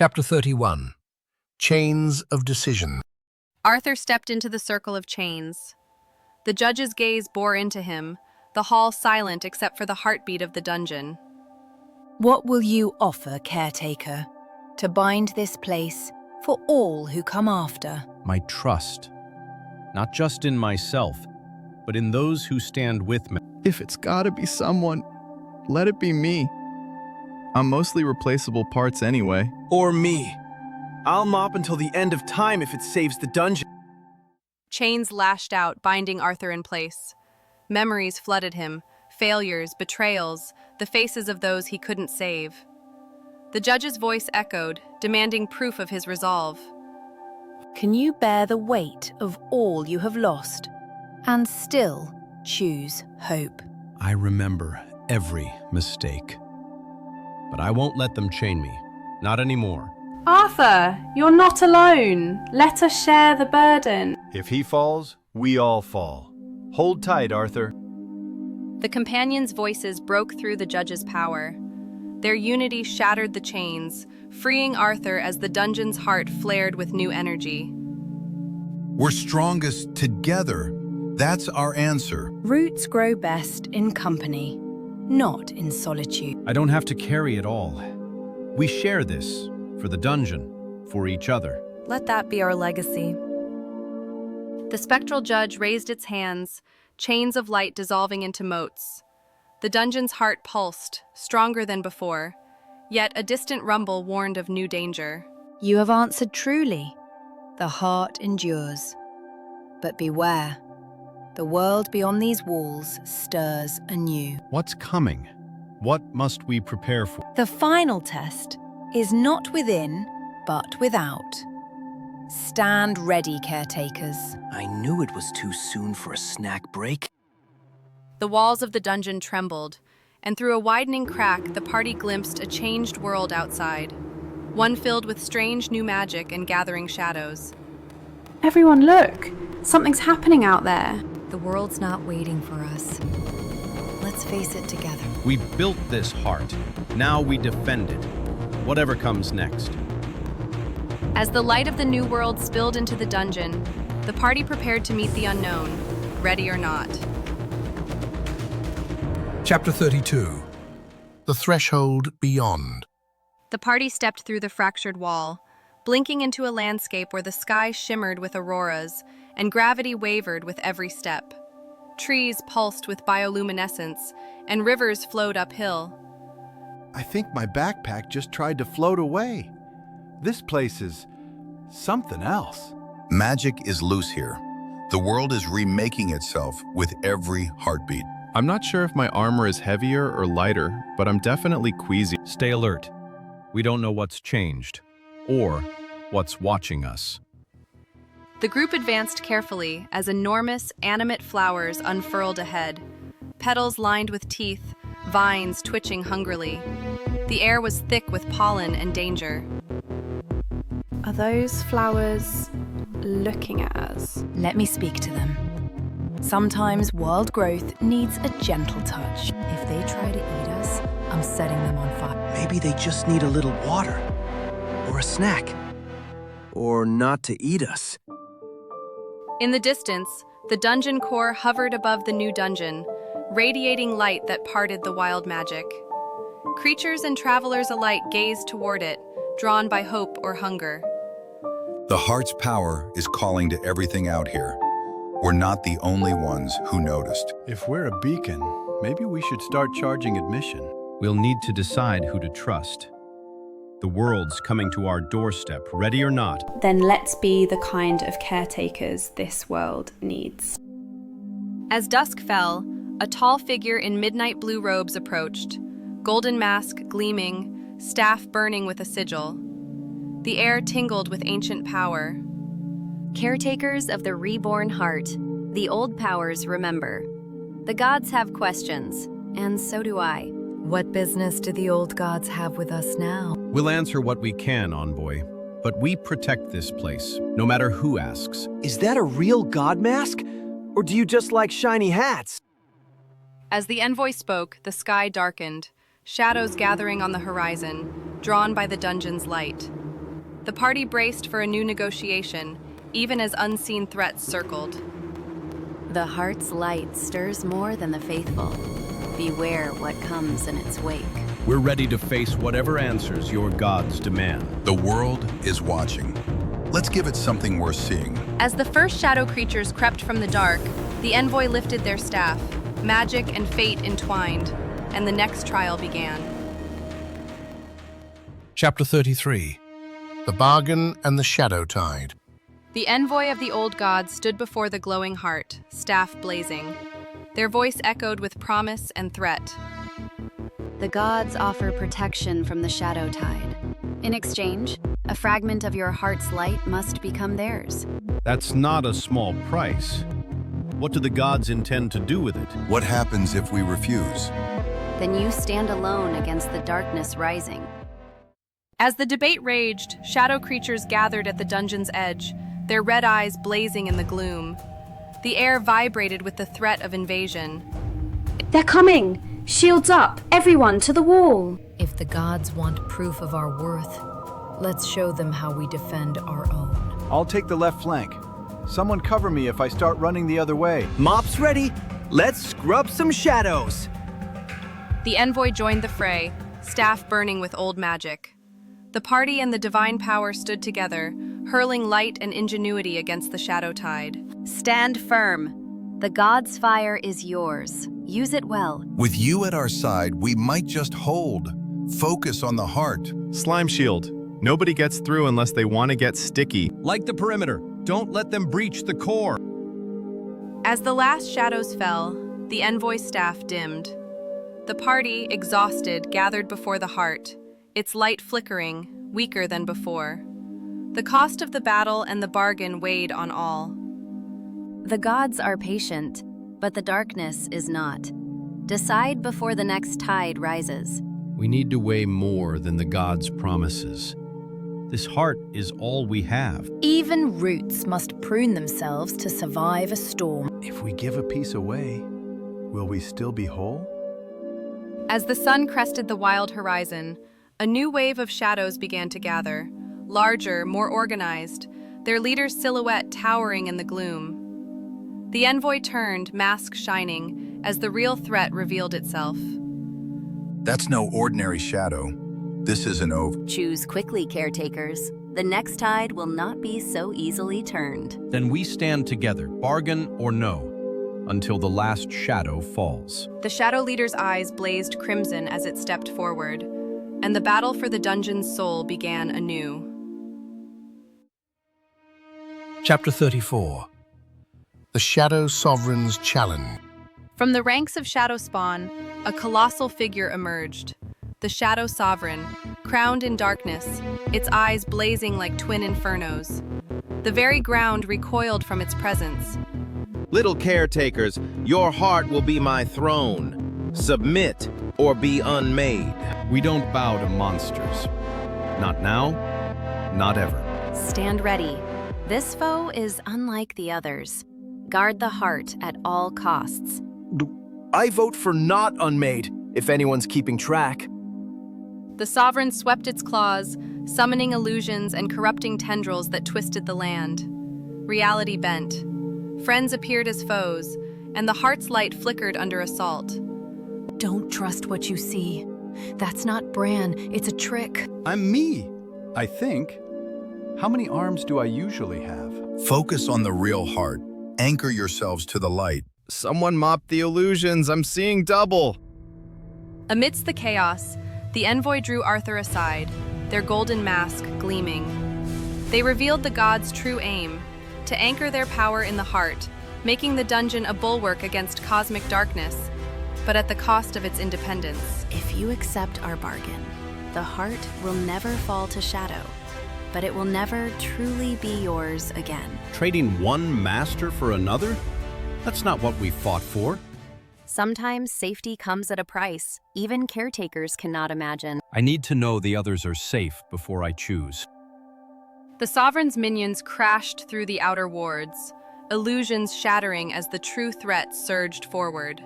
Chapter 31. Chains of Decision. Arthur stepped into the circle of chains. The judge's gaze bore into him, the hall silent except for the heartbeat of the dungeon. What will you offer, caretaker, to bind this place for all who come after? My trust, not just in myself, but in those who stand with me. If it's gotta be someone, let it be me. I'm mostly replaceable parts anyway. Or me. I'll mop until the end of time if it saves the dungeon. Chains lashed out, binding Arthur in place. Memories flooded him, failures, betrayals, the faces of those he couldn't save. The judge's voice echoed, demanding proof of his resolve. Can you bear the weight of all you have lost and still choose hope? I remember every mistake. But I won't let them chain me. Not anymore. Arthur, you're not alone. Let us share the burden. If he falls, we all fall. Hold tight, Arthur. The companions' voices broke through the judge's power. Their unity shattered the chains, freeing Arthur as the dungeon's heart flared with new energy. We're strongest together. That's our answer. Roots grow best in company, not in solitude. I don't have to carry it all. We share this for the dungeon, for each other. Let that be our legacy. The Spectral Judge raised its hands, chains of light dissolving into motes. The dungeon's heart pulsed, stronger than before, yet a distant rumble warned of new danger. You have answered truly. The heart endures. But beware. The world beyond these walls stirs anew. What's coming? What must we prepare for? The final test is not within, but without. Stand ready, caretakers. I knew it was too soon for a snack break. The walls of the dungeon trembled, and through a widening crack, the party glimpsed a changed world outside, one filled with strange new magic and gathering shadows. Everyone look! Something's happening out there. The world's not waiting for us. Let's face it together. We built this heart. Now we defend it. Whatever comes next. As the light of the new world spilled into the dungeon, the party prepared to meet the unknown, ready or not. Chapter 32. The Threshold Beyond. The party stepped through the fractured wall, blinking into a landscape where the sky shimmered with auroras and gravity wavered with every step. Trees pulsed with bioluminescence, and rivers flowed uphill. I think my backpack just tried to float away. This place is something else. Magic is loose here. The world is remaking itself with every heartbeat. I'm not sure if my armor is heavier or lighter, but I'm definitely queasy. Stay alert. We don't know what's changed, or what's watching us. The group advanced carefully as enormous, animate flowers unfurled ahead, petals lined with teeth, vines twitching hungrily. The air was thick with pollen and danger. Are those flowers looking at us? Let me speak to them. Sometimes world growth needs a gentle touch. If they try to eat us, I'm setting them on fire. Maybe they just need a little water. Or a snack. Or not to eat us. In the distance, the dungeon core hovered above the new dungeon, radiating light that parted the wild magic. Creatures and travelers alike gazed toward it, drawn by hope or hunger. The heart's power is calling to everything out here. We're not the only ones who noticed. If we're a beacon, maybe we should start charging admission. We'll need to decide who to trust. The world's coming to our doorstep, ready or not. Then let's be the kind of caretakers this world needs. As dusk fell, a tall figure in midnight blue robes approached, golden mask gleaming, staff burning with a sigil. The air tingled with ancient power. Caretakers of the reborn heart, the old powers remember. The gods have questions, and so do I. What business do the old gods have with us now? We'll answer what we can, Envoy, but we protect this place, no matter who asks. Is that a real god mask? Or do you just like shiny hats? As the envoy spoke, the sky darkened, shadows gathering on the horizon, drawn by the dungeon's light. The party braced for a new negotiation, even as unseen threats circled. The heart's light stirs more than the faithful. Beware what comes in its wake. We're ready to face whatever answers your gods demand. The world is watching. Let's give it something worth seeing. As the first shadow creatures crept from the dark, the envoy lifted their staff, magic and fate entwined, and the next trial began. Chapter 33. The Bargain and the Shadow Tide. The envoy of the old gods stood before the glowing heart, staff blazing. Their voice echoed with promise and threat. The gods offer protection from the shadow tide. In exchange, a fragment of your heart's light must become theirs. That's not a small price. What do the gods intend to do with it? What happens if we refuse? Then you stand alone against the darkness rising. As the debate raged, shadow creatures gathered at the dungeon's edge, their red eyes blazing in the gloom. The air vibrated with the threat of invasion. They're coming! Shields up! Everyone to the wall! If the gods want proof of our worth, let's show them how we defend our own. I'll take the left flank. Someone cover me if I start running the other way. Mops ready. Let's scrub some shadows. The envoy joined the fray, staff burning with old magic. The party and the divine power stood together, hurling light and ingenuity against the shadow tide. Stand firm. The god's fire is yours. Use it well. With you at our side, we might just hold. Focus on the heart. Slime shield. Nobody gets through unless they want to get sticky. Like the perimeter, don't let them breach the core. As the last shadows fell, the envoy's staff dimmed. The party, exhausted, gathered before the heart, its light flickering, weaker than before. The cost of the battle and the bargain weighed on all. The gods are patient, but the darkness is not. Decide before the next tide rises. We need to weigh more than the gods' promises. This heart is all we have. Even roots must prune themselves to survive a storm. If we give a piece away, will we still be whole? As the sun crested the wild horizon, a new wave of shadows began to gather, larger, more organized, their leader's silhouette towering in the gloom. The envoy turned, mask shining, as the real threat revealed itself. That's no ordinary shadow. This is an oath. Choose quickly, caretakers. The next tide will not be so easily turned. Then we stand together, bargain or no, until the last shadow falls. The shadow leader's eyes blazed crimson as it stepped forward, and the battle for the dungeon's soul began anew. Chapter 34. The Shadow Sovereign's Challenge. From the ranks of Shadow Spawn, a colossal figure emerged. The Shadow Sovereign, crowned in darkness, its eyes blazing like twin infernos. The very ground recoiled from its presence. Little caretakers, your heart will be my throne. Submit or be unmade. We don't bow to monsters. Not now, not ever. Stand ready. This foe is unlike the others. Guard the heart at all costs. I vote for not unmade, if anyone's keeping track. The Sovereign swept its claws, summoning illusions and corrupting tendrils that twisted the land. Reality bent. Friends appeared as foes, and the heart's light flickered under assault. Don't trust what you see. That's not Bran, it's a trick. I'm me, I think. How many arms do I usually have? Focus on the real heart. Anchor yourselves to the light. Someone mop the illusions. I'm seeing double. Amidst the chaos, the envoy drew Arthur aside, their golden mask gleaming. They revealed the gods' true aim, to anchor their power in the heart, making the dungeon a bulwark against cosmic darkness, but at the cost of its independence. If you accept our bargain, the heart will never fall to shadow, but it will never truly be yours again. Trading one master for another? That's not what we fought for. Sometimes safety comes at a price even caretakers cannot imagine. I need to know the others are safe before I choose. The Sovereign's minions crashed through the outer wards, illusions shattering as the true threat surged forward.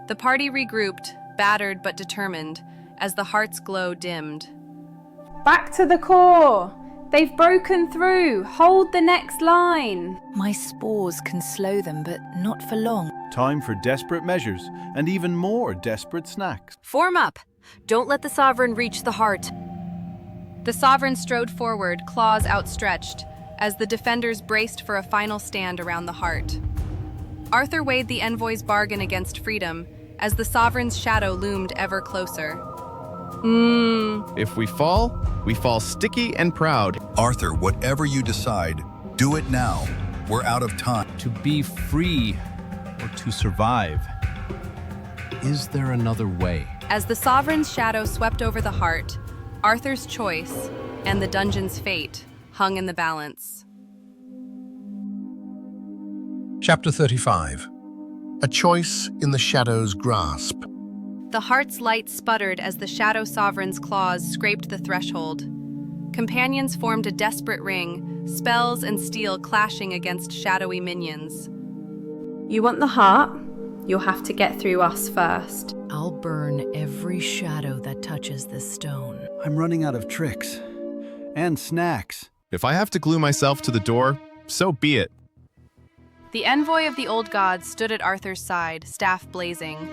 The party regrouped, battered but determined, as the heart's glow dimmed. Back to the core! They've broken through. Hold the next line. My spores can slow them, but not for long. Time for desperate measures and even more desperate snacks. Form up. Don't let the sovereign reach the heart. The sovereign strode forward, claws outstretched, as the defenders braced for a final stand around the heart. Arthur weighed the envoy's bargain against freedom, as the sovereign's shadow loomed ever closer. If we fall sticky and proud. Arthur, whatever you decide, do it now. We're out of time. To be free or to survive. Is there another way? As the sovereign's shadow swept over the heart, Arthur's choice and the dungeon's fate hung in the balance. Chapter 35. A choice in the shadow's grasp. The heart's light sputtered as the shadow sovereign's claws scraped the threshold. Companions formed a desperate ring, spells and steel clashing against shadowy minions. You want the heart? You'll have to get through us first. I'll burn every shadow that touches this stone. I'm running out of tricks and snacks. If I have to glue myself to the door, so be it. The envoy of the old gods stood at Arthur's side, staff blazing.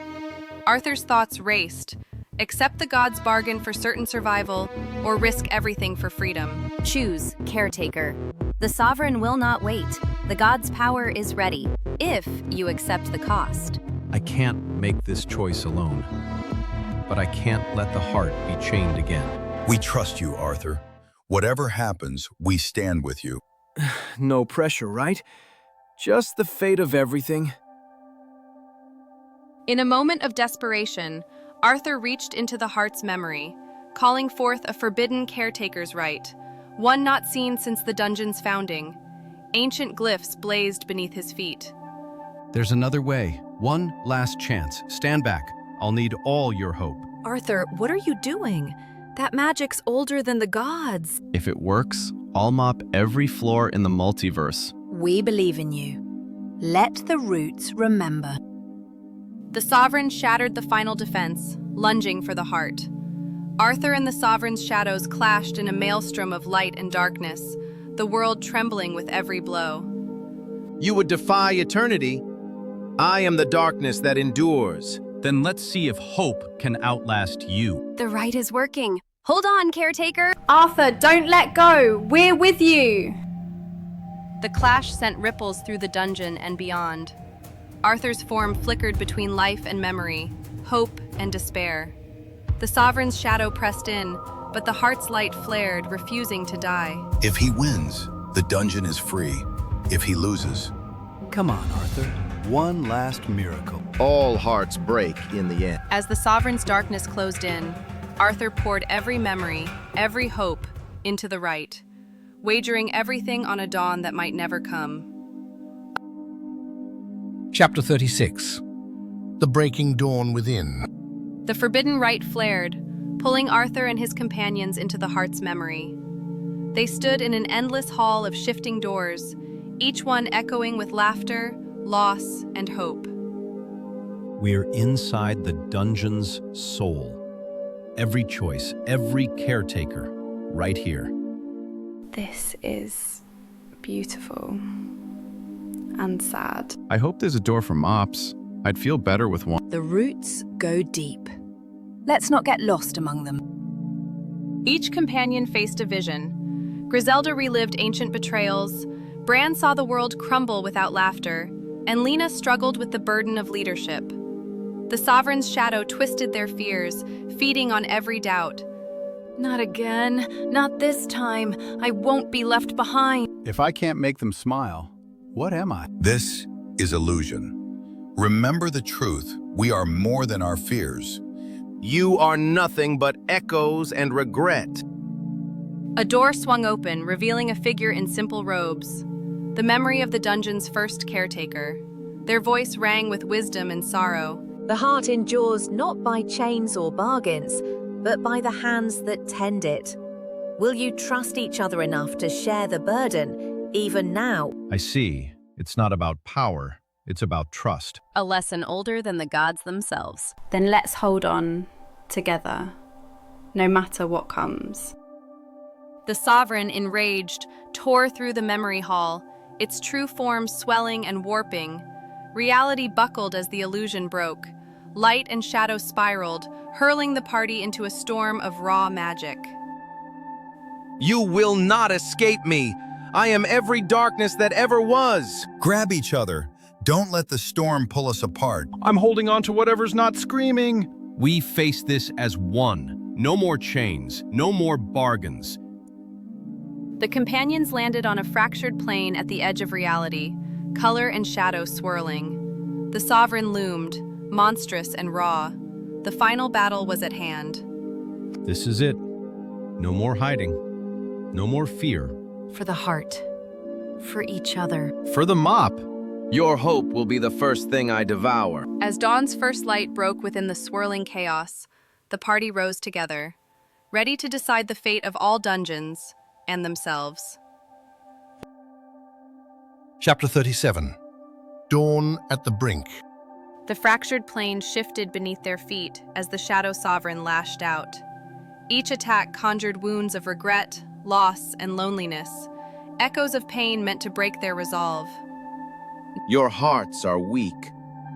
Arthur's thoughts raced. Accept the gods' bargain for certain survival, or risk everything for freedom. Choose, caretaker. The sovereign will not wait. The god's power is ready, if you accept the cost. I can't make this choice alone, but I can't let the heart be chained again. We trust you, Arthur. Whatever happens, we stand with you. No pressure, right? Just the fate of everything. In a moment of desperation, Arthur reached into the heart's memory, calling forth a forbidden caretaker's rite, one not seen since the dungeon's founding. Ancient glyphs blazed beneath his feet. There's another way. One last chance. Stand back. I'll need all your hope. Arthur, what are you doing? That magic's older than the gods. If it works, I'll mop every floor in the multiverse. We believe in you. Let the roots remember. The sovereign shattered the final defense, lunging for the heart. Arthur and the sovereign's shadows clashed in a maelstrom of light and darkness, the world trembling with every blow. You would defy eternity. I am the darkness that endures. Then let's see if hope can outlast you. The rite is working. Hold on, caretaker. Arthur, don't let go. We're with you. The clash sent ripples through the dungeon and beyond. Arthur's form flickered between life and memory, hope and despair. The sovereign's shadow pressed in, but the heart's light flared, refusing to die. If he wins, the dungeon is free. If he loses... Come on, Arthur. One last miracle. All hearts break in the end. As the sovereign's darkness closed in, Arthur poured every memory, every hope, into the rite, wagering everything on a dawn that might never come. Chapter 36. The breaking dawn within. The forbidden rite flared, pulling Arthur and his companions into the heart's memory. They stood in an endless hall of shifting doors, each one echoing with laughter, loss, and hope. We're inside the dungeon's soul. Every choice, every caretaker, right here. This is beautiful and sad. I hope there's a door for mops. I'd feel better with one. The roots go deep. Let's not get lost among them. Each companion faced a vision. Griselda relived ancient betrayals, Bran saw the world crumble without laughter, and Lena struggled with the burden of leadership. The sovereign's shadow twisted their fears, feeding on every doubt. Not again. Not this time. I won't be left behind. If I can't make them smile, what am I? This is illusion. Remember the truth. We are more than our fears. You are nothing but echoes and regret. A door swung open, revealing a figure in simple robes. The memory of the dungeon's first caretaker. Their voice rang with wisdom and sorrow. The heart endures not by chains or bargains, but by the hands that tend it. Will you trust each other enough to share the burden, even now? I see. It's not about power. It's about trust. A lesson older than the gods themselves. Then let's hold on together, no matter what comes. The sovereign, enraged, tore through the memory hall, its true form swelling and warping. Reality buckled as the illusion broke. Light and shadow spiraled, hurling the party into a storm of raw magic. You will not escape me. I am every darkness that ever was. Grab each other. Don't let the storm pull us apart. I'm holding on to whatever's not screaming. We face this as one. No more chains, no more bargains. The companions landed on a fractured plane at the edge of reality, color and shadow swirling. The sovereign loomed, monstrous and raw. The final battle was at hand. This is it. No more hiding. No more fear. For the heart. For each other. For the mop. Your hope will be the first thing I devour. As dawn's first light broke within the swirling chaos, the party rose together, ready to decide the fate of all dungeons and themselves. Chapter 37. Dawn at the Brink. The fractured plane shifted beneath their feet as the Shadow Sovereign lashed out. Each attack conjured wounds of regret, loss, and loneliness, echoes of pain meant to break their resolve. Your hearts are weak.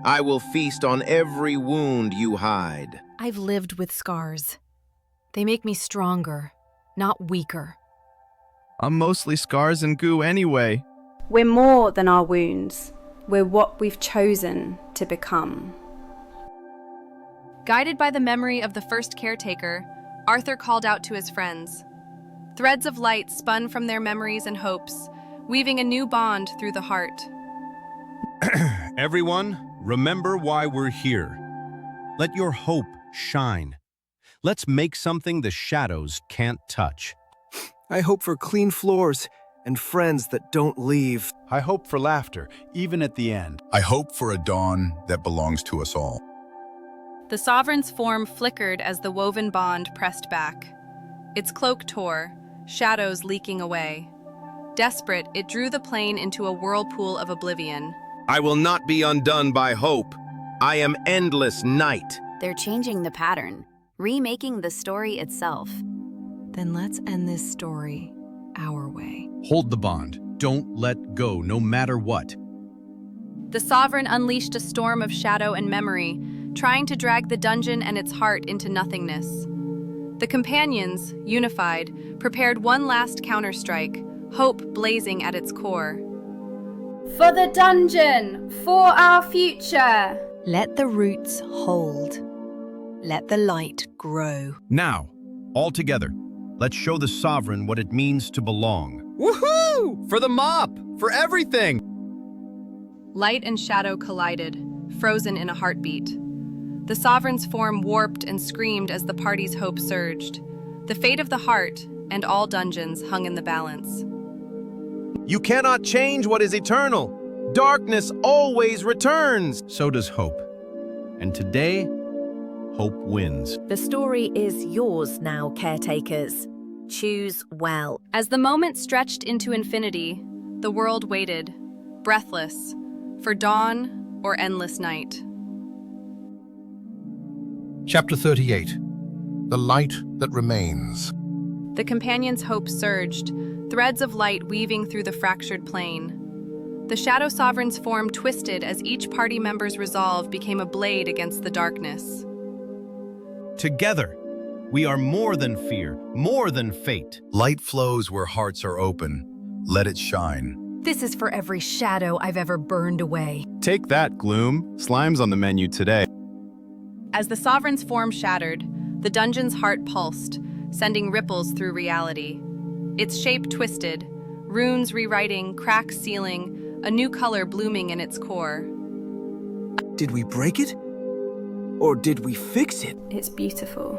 I will feast on every wound you hide. I've lived with scars. They make me stronger, not weaker. I'm mostly scars and goo anyway. We're more than our wounds. We're what we've chosen to become. Guided by the memory of the first caretaker, Arthur called out to his friends. Threads of light spun from their memories and hopes, weaving a new bond through the heart. Everyone, remember why we're here. Let your hope shine. Let's make something the shadows can't touch. I hope for clean floors and friends that don't leave. I hope for laughter, even at the end. I hope for a dawn that belongs to us all. The sovereign's form flickered as the woven bond pressed back. Its cloak tore, shadows leaking away. Desperate, it drew the plane into a whirlpool of oblivion. I will not be undone by hope. I am endless night. They're changing the pattern, remaking the story itself. Then let's end this story our way. Hold the bond. Don't let go, no matter what. The sovereign unleashed a storm of shadow and memory, trying to drag the dungeon and its heart into nothingness. The companions, unified, prepared one last counterstrike, hope blazing at its core. For the dungeon! For our future! Let the roots hold. Let the light grow. Now, all together, let's show the sovereign what it means to belong. Woohoo! For the mop! For everything! Light and shadow collided, frozen in a heartbeat. The sovereign's form warped and screamed as the party's hope surged. The fate of the heart and all dungeons hung in the balance. You cannot change what is eternal. Darkness always returns. So does hope. And today, hope wins. The story is yours now, caretakers. Choose well. As the moment stretched into infinity, the world waited, breathless, for dawn or endless night. Chapter 38. The Light That Remains. The companions' hope surged, threads of light weaving through the fractured plane. The Shadow Sovereign's form twisted as each party member's resolve became a blade against the darkness. Together, we are more than fear, more than fate. Light flows where hearts are open. Let it shine. This is for every shadow I've ever burned away. Take that, gloom. Slime's on the menu today. As the Sovereign's form shattered, the dungeon's heart pulsed, sending ripples through reality. Its shape twisted, runes rewriting, cracks sealing, a new color blooming in its core. Did we break it? Or did we fix it? It's beautiful.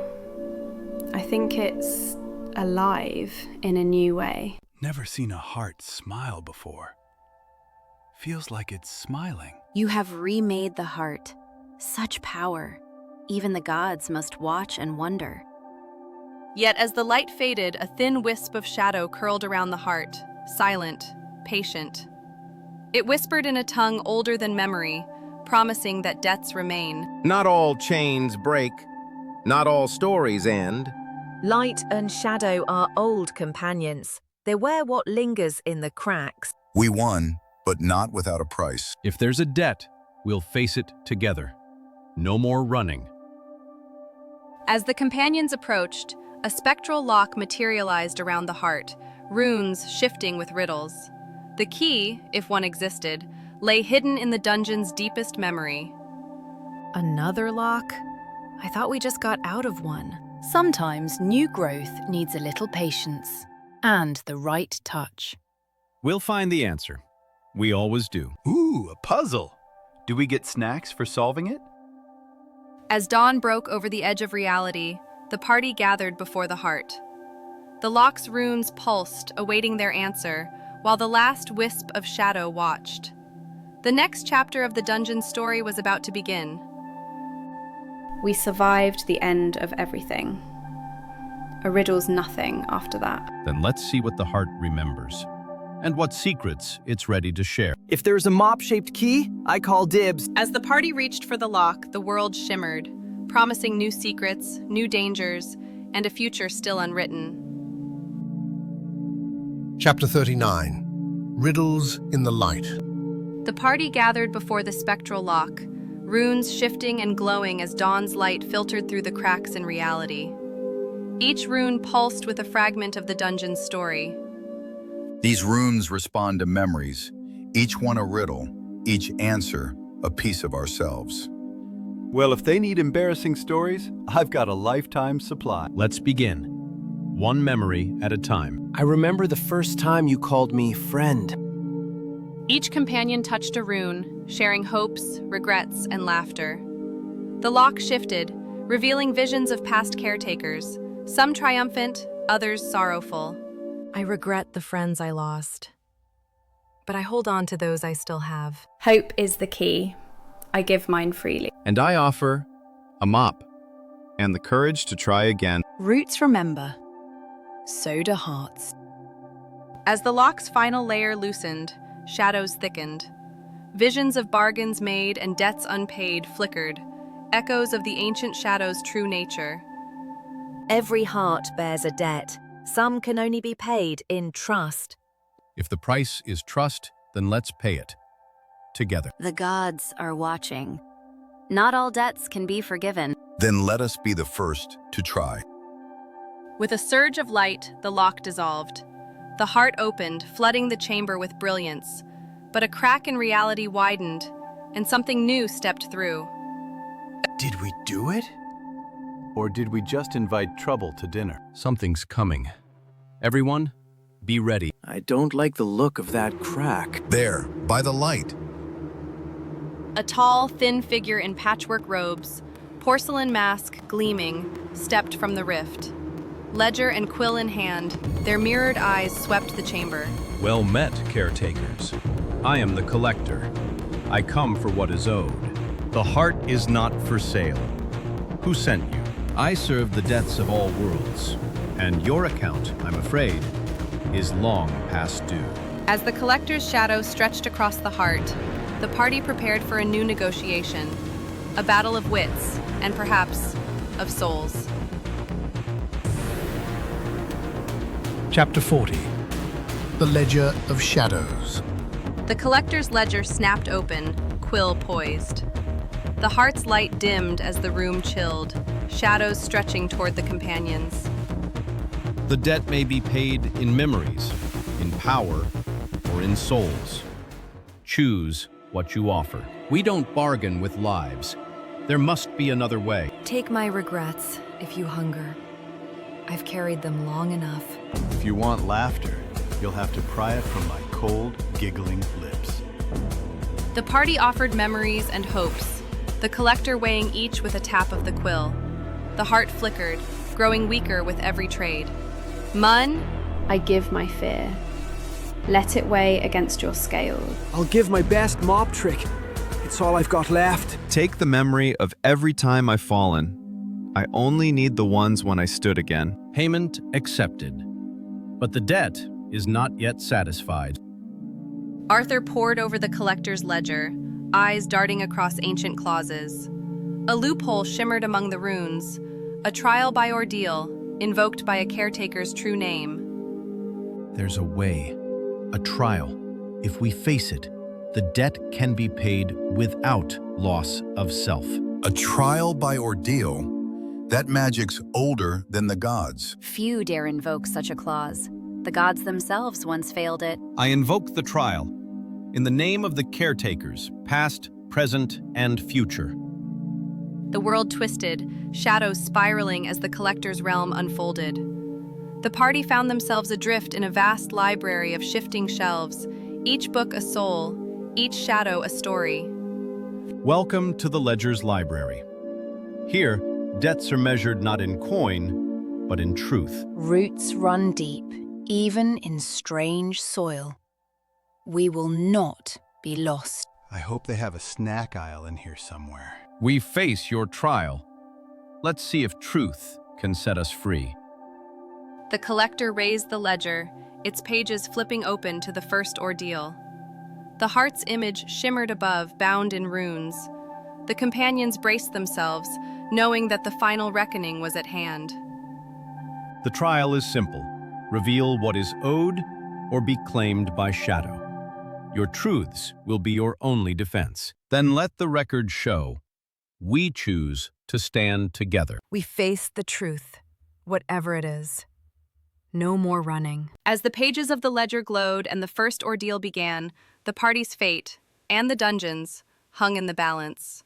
I think it's alive in a new way. Never seen a heart smile before. Feels like it's smiling. You have remade the heart. Such power. Even the gods must watch and wonder. Yet as the light faded, a thin wisp of shadow curled around the heart, silent, patient. It whispered in a tongue older than memory, promising that debts remain. Not all chains break. Not all stories end. Light and shadow are old companions. They wear what lingers in the cracks. We won, but not without a price. If there's a debt, we'll face it together. No more running. As the companions approached, a spectral lock materialized around the heart, runes shifting with riddles. The key, if one existed, lay hidden in the dungeon's deepest memory. Another lock? I thought we just got out of one. Sometimes new growth needs a little patience and the right touch. We'll find the answer. We always do. Ooh, a puzzle. Do we get snacks for solving it? As dawn broke over the edge of reality, the party gathered before the heart. The lock's runes pulsed, awaiting their answer, while the last wisp of shadow watched. The next chapter of the dungeon story was about to begin. We survived the end of everything. A riddle's nothing after that. Then let's see what the heart remembers, and what secrets it's ready to share. If there's a mop-shaped key, I call dibs. As the party reached for the lock, the world shimmered, promising new secrets, new dangers, and a future still unwritten. Chapter 39. Riddles in the Light. The party gathered before the spectral lock, runes shifting and glowing as dawn's light filtered through the cracks in reality. Each rune pulsed with a fragment of the dungeon's story. These runes respond to memories, each one a riddle, each answer a piece of ourselves. Well, if they need embarrassing stories, I've got a lifetime supply. Let's begin. One memory at a time. I remember the first time you called me friend. Each companion touched a rune, sharing hopes, regrets, and laughter. The lock shifted, revealing visions of past caretakers, some triumphant, others sorrowful. I regret the friends I lost, but I hold on to those I still have. Hope is the key. I give mine freely. And I offer a mop and the courage to try again. Roots remember. So do hearts. As the lock's final layer loosened, shadows thickened. Visions of bargains made and debts unpaid flickered, echoes of the ancient shadow's true nature. Every heart bears a debt. Some can only be paid in trust. If the price is trust, then let's pay it. Together. The gods are watching. Not all debts can be forgiven. Then let us be the first to try. With a surge of light, the lock dissolved. The heart opened, flooding the chamber with brilliance. But a crack in reality widened, and something new stepped through. Did we do it? Or did we just invite trouble to dinner? Something's coming. Everyone, be ready. I don't like the look of that crack. There, by the light. A tall, thin figure in patchwork robes, porcelain mask gleaming, stepped from the rift. Ledger and quill in hand, their mirrored eyes swept the chamber. Well met, caretakers. I am the collector. I come for what is owed. The heart is not for sale. Who sent you? I serve the debts of all worlds, and your account, I'm afraid, is long past due. As the collector's shadow stretched across the heart, the party prepared for a new negotiation, a battle of wits, and perhaps of souls. Chapter 40. The Ledger of Shadows. The collector's ledger snapped open, quill poised. The heart's light dimmed as the room chilled, shadows stretching toward the companions. The debt may be paid in memories, in power, or in souls. Choose what you offer. We don't bargain with lives. There must be another way. Take my regrets if you hunger. I've carried them long enough. If you want laughter, you'll have to pry it from my cold, giggling lips. The party offered memories and hopes, the collector weighing each with a tap of the quill. The heart flickered, growing weaker with every trade. Mun, I give my fear. Let it weigh against your scale. I'll give my best mop trick. It's all I've got left. Take the memory of every time I've fallen. I only need the ones when I stood again. Payment accepted. But the debt is not yet satisfied. Arthur pored over the collector's ledger, eyes darting across ancient clauses. A loophole shimmered among the runes, a trial by ordeal, invoked by a caretaker's true name. There's a way, a trial. If we face it, the debt can be paid without loss of self. A trial by ordeal? That magic's older than the gods. Few dare invoke such a clause. The gods themselves once failed it. I invoke the trial in the name of the caretakers, past, present, and future. The world twisted, shadows spiraling as the collector's realm unfolded. The party found themselves adrift in a vast library of shifting shelves, each book a soul, each shadow a story. Welcome to the Ledger's Library. Here, debts are measured not in coin, but in truth. Roots run deep, even in strange soil. We will not be lost. I hope they have a snack aisle in here somewhere. We face your trial. Let's see if truth can set us free. The collector raised the ledger, its pages flipping open to the first ordeal. The heart's image shimmered above, bound in runes. The companions braced themselves, knowing that the final reckoning was at hand. The trial is simple. Reveal what is owed or be claimed by shadow. Your truths will be your only defense. Then let the record show. We choose to stand together. We face the truth, whatever it is. No more running. As the pages of the ledger glowed and the first ordeal began, the party's fate, and the dungeons, hung in the balance.